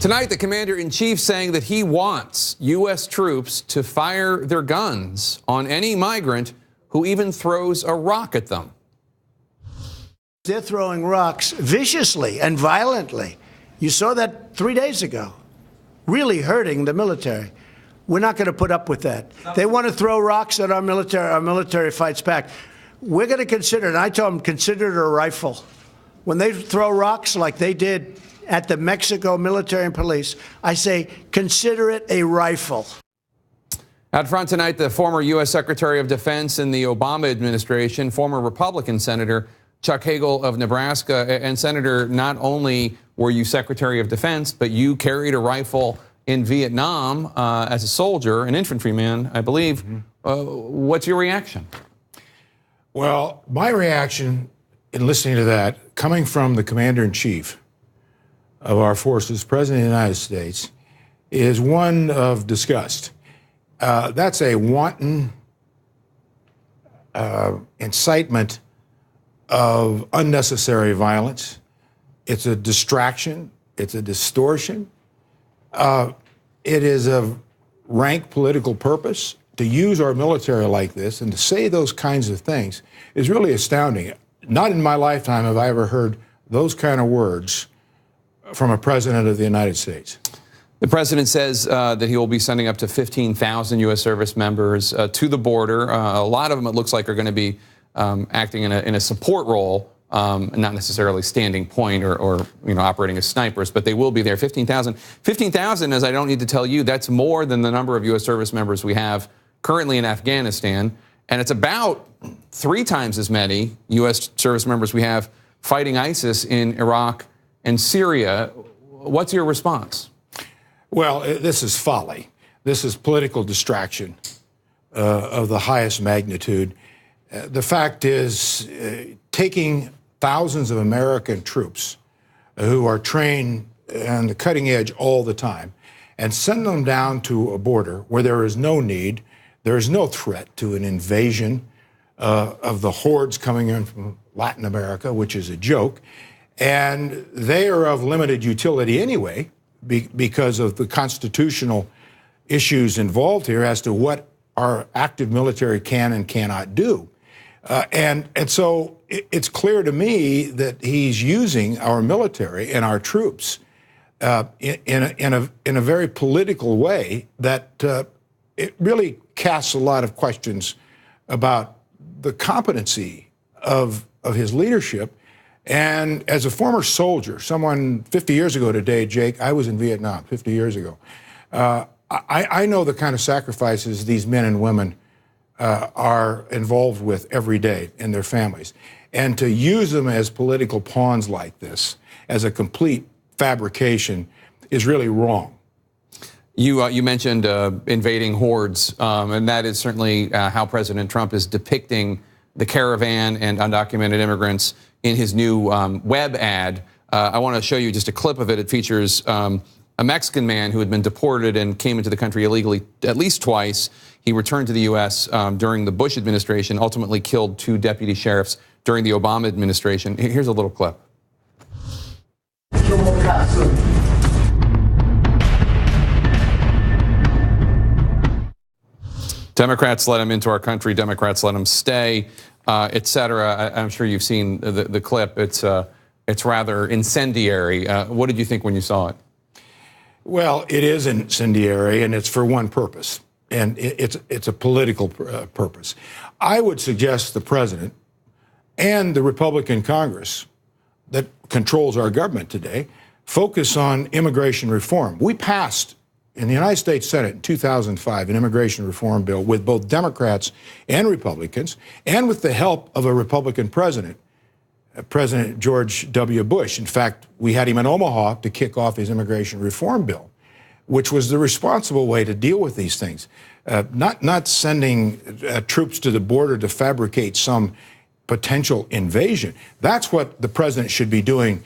Tonight, the commander-in-chief saying that he wants U.S. troops to fire their guns on any migrant who even throws a rock at them. They're throwing rocks viciously and violently. You saw that 3 days ago, really hurting the military. We're not going to put up with that. They want to throw rocks at our military fights back. We're going to consider, and I told them, consider it a rifle. When they throw rocks like they did at the Mexico military and police, I say, consider it a rifle. Out front tonight, the former U.S. Secretary of Defense in the Obama administration, former Republican Senator Chuck Hagel of Nebraska. And Senator, not only were you Secretary of Defense, but you carried a rifle in Vietnam as a soldier, an infantryman, I believe. What's your reaction? Well, my reaction in listening to that, coming from the commander-in-chief of our forces, President of the United States, is one of disgust. That's a wanton incitement of unnecessary violence. It's a distraction. It's a distortion. It is of rank political purpose. To use our military like this and to say those kinds of things is really astounding. Not in my lifetime have I ever heard those kind of words from a president of the United States. The president says that he will be sending up to 15,000 U.S. service members to the border. A lot of them, it looks like, are going to be acting in a support role, not necessarily standing point or operating as snipers, but they will be there. 15,000. 15,000, as I don't need to tell you, that's more than the number of U.S. service members we have currently in Afghanistan, and it's about 3 times as many U.S. service members we have fighting ISIS in Iraq and Syria. What's your response? Well, this is folly. This is political distraction of the highest magnitude. The fact is, taking thousands of American troops who are trained on the cutting edge all the time and send them down to a border where there is no need, there is no threat to an invasion of the hordes coming in from Latin America, which is a joke, and they are of limited utility anyway because of the constitutional issues involved here as to what our active military can and cannot do. And so it's clear to me that he's using our military and our troops in a very political way that it really casts a lot of questions about the competency of his leadership. And as a former soldier, someone 50 years ago today, Jake, I was in Vietnam 50 years ago. I know the kind of sacrifices these men and women are involved with every day in their families. And to use them as political pawns like this, as a complete fabrication, is really wrong. You mentioned invading hordes, and that is certainly how President Trump is depicting the caravan and undocumented immigrants in his new web ad. I want to show you just a clip of it. It features a Mexican man who had been deported and came into the country illegally at least twice. He returned to the U.S. During the Bush administration, ultimately killed 2 deputy sheriffs during the Obama administration. Here's a little clip. Democrats let him into our country. Democrats let him stay, et cetera. I'm sure you've seen the clip. It's rather incendiary. What did you think when you saw it? Well, it is incendiary, and it's for one purpose, and it's a political purpose. I would suggest the president and the Republican Congress that controls our government today focus on immigration reform. We passed in the United States Senate in 2005 an immigration reform bill with both Democrats and Republicans, and with the help of a Republican president, President George W. Bush. In fact, we had him in Omaha to kick off his immigration reform bill, which was the responsible way to deal with these things. Not sending troops to the border to fabricate some potential invasion. That's what the president should be doing.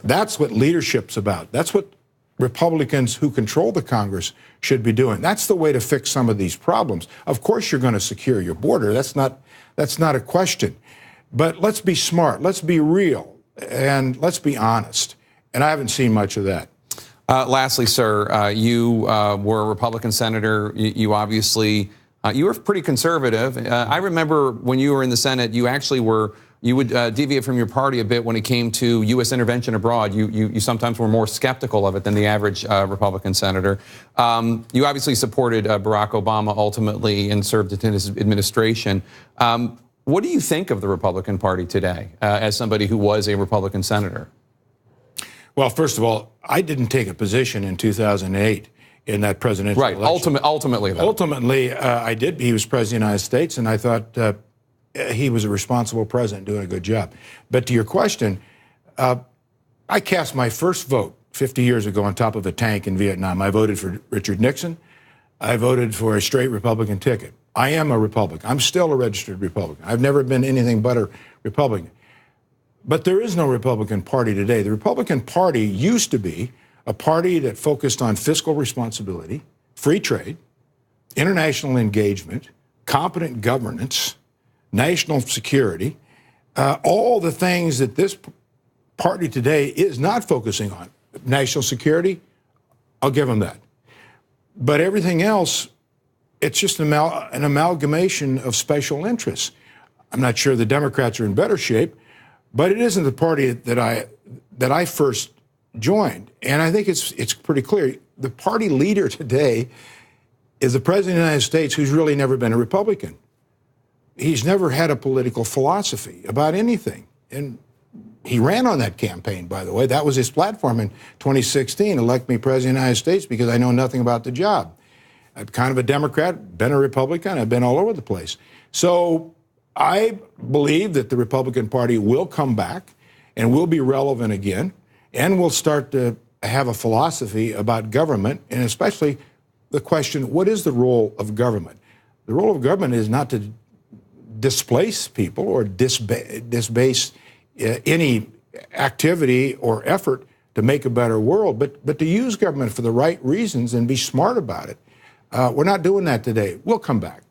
That's what leadership's about. That's what Republicans who control the Congress should be doing. That's the way to fix some of these problems. Of course, you're going to secure your border. That's not a question. But let's be smart. Let's be real. And let's be honest. And I haven't seen much of that. Lastly, sir, you were a Republican senator. You obviously you were pretty conservative. I remember when you were in the Senate, you actually were. You would deviate from your party a bit when it came to U.S. intervention abroad. You sometimes were more skeptical of it than the average Republican senator. You obviously supported Barack Obama ultimately and served in his administration. What do you think of the Republican Party today, as somebody who was a Republican senator? Well, first of all, I didn't take a position in 2008 in that presidential election. Ultimately, though. Ultimately, I did. He was president of the United States, and I thought he was a responsible president doing a good job. But to your question, I cast my first vote 50 years ago on top of a tank in Vietnam. I voted for Richard Nixon. I voted for a straight Republican ticket. I am a Republican. I'm still a registered Republican. I've never been anything but a Republican. But there is no Republican Party today. The Republican Party used to be a party that focused on fiscal responsibility, free trade, international engagement, competent governance, national security, all the things that this party today is not focusing on. National security, I'll give them that. But everything else, it's just an amalgamation of special interests. I'm not sure the Democrats are in better shape, but it isn't the party that I first joined. And I think it's pretty clear. The party leader today is the President of the United States, who's really never been a Republican. He's never had a political philosophy about anything. And he ran on that campaign, by the way. That was his platform in 2016, elect me President of the United States because I know nothing about the job. I'm kind of a Democrat, been a Republican, I've been all over the place. So I believe that the Republican Party will come back and will be relevant again, and will start to have a philosophy about government, and especially the question, what is the role of government? The role of government is not to displace people or disbase any activity or effort to make a better world, but to use government for the right reasons and be smart about it. We're not doing that today. We'll come back.